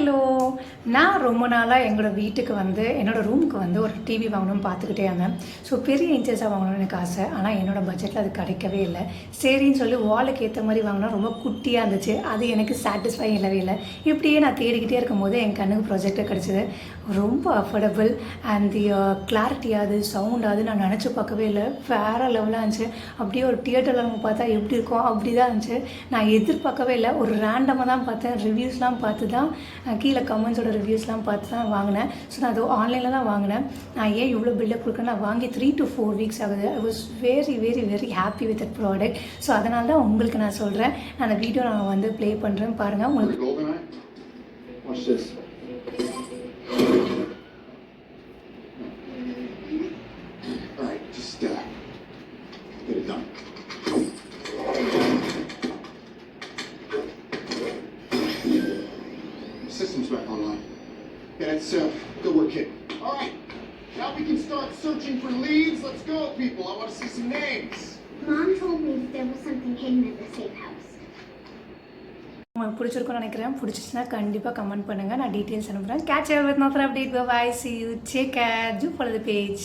Hello, நான் ரொம்ப நாளாக எங்களோட வீட்டுக்கு வந்து என்னோடய ரூமுக்கு வந்து ஒரு டிவி வாங்கணும்னு பார்த்துக்கிட்டே இருந்தேன். ஸோ பெரிய இன்ச்சஸாக வாங்கணும்னு எனக்கு ஆசை. ஆனால் என்னோடய பட்ஜெட்டில் அது கிடைக்கவே இல்லை. சரின்னு சொல்லி வாலுக்கு ஏற்ற மாதிரி வாங்கினா ரொம்ப குட்டியாக இருந்துச்சு. அது எனக்கு சாட்டிஸ்ஃபை இல்லவே இல்லை. இப்படியே நான் தேடிக்கிட்டே இருக்கும்போது என் கண்ணுக்கு ப்ராஜெக்டர் கிடச்சிது. ரொம்ப அஃபோர்டபுள் அண்ட் தி கிளாரிட்டியாது சவுண்டாது நான் நினச்சி பார்க்கவே இல்லை. வேறு லெவலாக இருந்துச்சு. அப்படியே ஒரு தியேட்டரில் நம்ம பார்த்தா எப்படி இருக்கும் அப்படி தான் இருந்துச்சு. நான் எதிர்பார்க்கவே இல்லை. ஒரு ரேண்டமாக தான் பார்த்தேன். ரிவ்யூஸ்லாம் பார்த்து தான் கீழே கமெண்ட்ஸோட ரிவ்யூஸ்லாம் பார்த்து தான் வாங்கினேன். ஸோ நான் அது ஆன்லைனில் தான் வாங்கினேன். நான் ஏன் இவ்வளோ பில்லை கொடுக்குறேன், நான் வாங்கி 3 to 4 weeks ஆகுது. I was very very very happy with that product. So அதனால தான் உங்களுக்கு நான் சொல்கிறேன். நான் அந்த வீடியோ நான் வந்து ப்ளே பண்ணுறேன் பாருங்கள். உங்களுக்கு System's back online. Yeah, that's good work, kid. All right, now we can start searching for leads. Let's go, people. I want to see some names. Mom told me that there was something hidden in the safe house. உங்களுக்கு பிடிச்சிருக்கும்னு நினைக்கிறேன். பிடிச்சிச்சுன்னா கண்டிப்பாக comment பண்ணுங்கள். நான் details அனுப்புகிறேன். Catch you with another update. Bye bye. See you. Take care. Do follow the page.